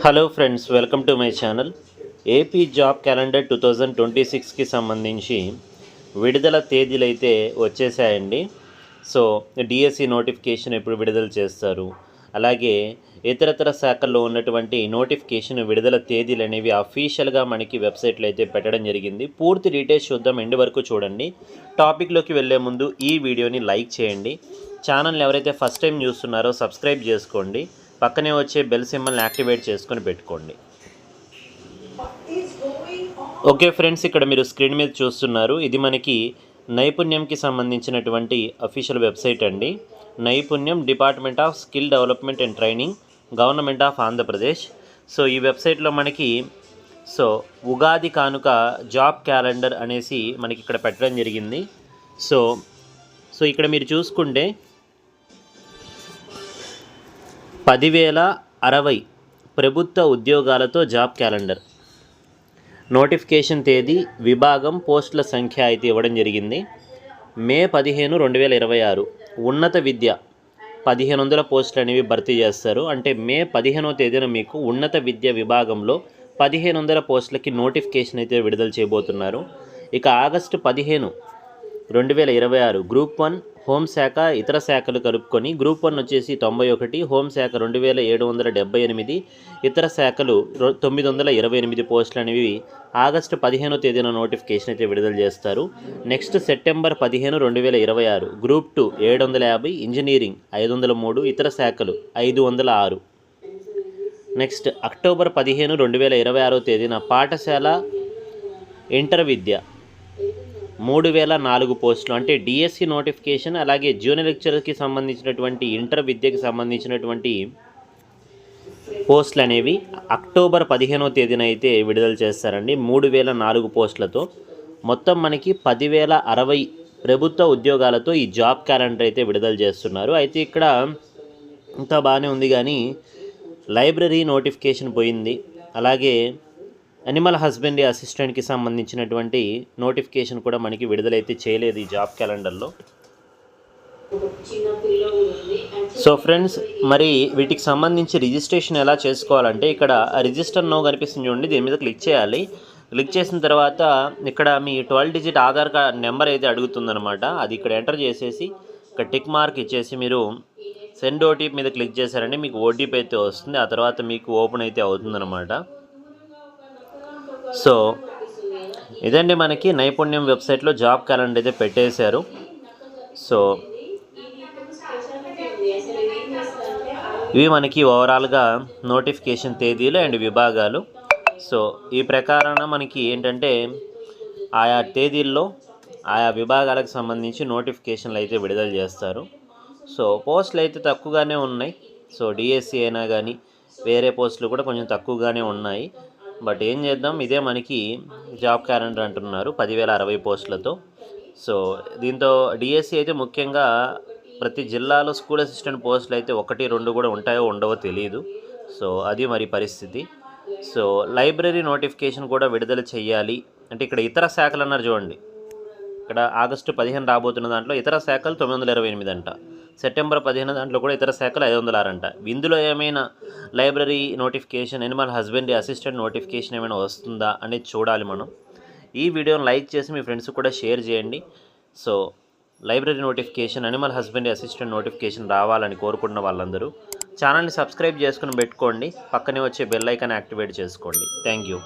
Hello friends, welcome to my channel. AP job calendar 2026కి సంబంధించి విడుదల తేదీలు అయితే వచ్చేసాయండి. సో డిఎస్సి నోటిఫికేషన్ ఎప్పుడు విడుదల చేస్తారు, అలాగే ఇతరతర శాఖల్లో ఉన్నటువంటి నోటిఫికేషన్ విడుదల తేదీలు అనేవి అఫీషియల్గా మనకి వెబ్సైట్లో అయితే పెట్టడం జరిగింది. పూర్తి డీటెయిల్స్ చూద్దాం, ఎండ్ వరకు చూడండి. టాపిక్లోకి వెళ్ళే ముందు ఈ వీడియోని లైక్ చేయండి. ఛానల్ని ఎవరైతే ఫస్ట్ టైం చూస్తున్నారో సబ్స్క్రైబ్ చేసుకోండి. పక్కనే వచ్చే బెల్ సింబల్ని యాక్టివేట్ చేసుకొని పెట్టుకోండి. ఓకే ఫ్రెండ్స్, ఇక్కడ మీరు స్క్రీన్ మీద చూస్తున్నారు, ఇది మనకి నైపుణ్యంకి సంబంధించినటువంటి అఫీషియల్ వెబ్సైట్ అండి. నైపుణ్యం, department of skill development and training, government of Andhra Pradesh. So ఈ వెబ్సైట్లో మనకి ఉగాది కానుక జాబ్ క్యాలెండర్ అనేసి మనకి ఇక్కడ పెట్టడం జరిగింది. సో ఇక్కడ మీరు చూసుకుంటే 10,060 ప్రభుత్వ ఉద్యోగాలతో జాబ్ క్యాలెండర్. నోటిఫికేషన్ తేదీ, విభాగం, పోస్టుల సంఖ్య అయితే ఇవ్వడం జరిగింది. మే 15, 2026 ఉన్నత విద్య 1500 పోస్టులు అనేవి భర్తీ చేస్తారు. అంటే మే 15వ తేదీన మీకు ఉన్నత విద్య విభాగంలో 1500 పోస్టులకి నోటిఫికేషన్ అయితే విడుదల చేయబోతున్నారు. ఇక ఆగస్టు 15, 2026 గ్రూప్ 1 హోంశాఖ ఇతర శాఖలు కలుపుకొని గ్రూప్ 1 వచ్చేసి 91, హోంశాఖ 2778, ఇతర శాఖలు 928 పోస్టులు అనేవి ఆగస్టు 15వ తేదీన నోటిఫికేషన్ అయితే విడుదల చేస్తారు. నెక్స్ట్ సెప్టెంబర్ 15, 2026 గ్రూప్ 2 750, ఇంజనీరింగ్ 503, ఇతర శాఖలు 506. నెక్స్ట్ అక్టోబర్ 15, 2026 తేదీన పాఠశాల ఇంటర్ విద్య 3004 పోస్టులు, అంటే డిఎస్సి నోటిఫికేషన్, అలాగే జూనియర్ లెక్చరర్కి సంబంధించినటువంటి ఇంటర్ విద్యకి సంబంధించినటువంటి పోస్టులు అనేవి అక్టోబర్ 15వ తేదీన అయితే విడుదల చేస్తారండి. 3004 పోస్టులతో మొత్తం మనకి 10,060 ప్రభుత్వ ఉద్యోగాలతో ఈ జాబ్ క్యాలెండర్ అయితే విడుదల చేస్తున్నారు. అయితే ఇక్కడ ఇంత బాగానే ఉంది, కానీ లైబ్రరీ నోటిఫికేషన్ పోయింది. అలాగే అనిమల్ హస్బెండరీ అసిస్టెంట్కి సంబంధించినటువంటి నోటిఫికేషన్ కూడా మనకి విడుదలైతే చేయలేదు ఈ జాబ్ క్యాలెండర్లో. సో ఫ్రెండ్స్, మరి వీటికి సంబంధించి రిజిస్ట్రేషన్ ఎలా చేసుకోవాలంటే ఇక్కడ రిజిస్టర్ నో కనిపిస్తుంది చూడండి, దీని మీద క్లిక్ చేయాలి. క్లిక్ చేసిన తర్వాత ఇక్కడ మీ 12 డిజిట్ ఆధార్ కార్డ్ నెంబర్ అయితే అడుగుతుందన్నమాట. అది ఇక్కడ ఎంటర్ చేసేసి ఇక్కడ టిక్ మార్క్ ఇచ్చేసి మీరు సెండ్ ఓటీపీ మీద క్లిక్ చేశారంటే మీకు ఓటీపీ అయితే వస్తుంది. ఆ తర్వాత మీకు ఓపెన్ అయితే అవుతుందన్నమాట. సో ఇదండి మనకి నైపుణ్యం వెబ్సైట్లో జాబ్ క్యాలెండర్ అయితే పెట్టేశారు. సో ఇవి మనకి ఓవరాల్గా నోటిఫికేషన్ తేదీలు అండ్ విభాగాలు. సో ఈ ప్రకారాన మనకి ఏంటంటే ఆయా తేదీల్లో ఆయా విభాగాలకు సంబంధించి నోటిఫికేషన్లు అయితే విడుదల చేస్తారు. సో పోస్టులు అయితే తక్కువగానే ఉన్నాయి. సో డిఎస్సి అయినా కానీ వేరే పోస్టులు కూడా కొంచెం తక్కువగానే ఉన్నాయి. బట్ ఏం చేద్దాం, ఇదే మనకి జాబ్ క్యాలెండర్ అంటున్నారు 10,060 పోస్టులతో. సో దీంతో డిఎస్సి అయితే ముఖ్యంగా ప్రతి జిల్లాలో స్కూల్ అసిస్టెంట్ పోస్టులు అయితే 1, 2 కూడా ఉంటాయో ఉండవో తెలియదు. సో అది మరి పరిస్థితి. సో లైబ్రరీ నోటిఫికేషన్ కూడా విడుదల చేయాలి అంటే ఇక్కడ ఇతర శాఖలు అన్నారు చూడండి, ఇక్కడ ఆగస్టు 15 రాబోతున్న దాంట్లో ఇతర శాఖలు 928 అంట. సెప్టెంబర్ 15 దాంట్లో కూడా ఇతర శాఖలు 506 అంట. ఇందులో ఏమైనా library notification, animal husbandry assistant notification ఏమైనా వస్తుందా అనేది చూడాలి మనం. ఈ వీడియోని లైక్ చేసి మీ ఫ్రెండ్స్ కూడా షేర్ చేయండి. So library notification, animal husbandry assistant notification రావాలని కోరుకున్న వాళ్ళందరూ ఛానల్ని సబ్స్క్రైబ్ చేసుకుని పెట్టుకోండి. పక్కనే వచ్చే బెల్ ఐకాన్ యాక్టివేట్ చేసుకోండి. Thank you.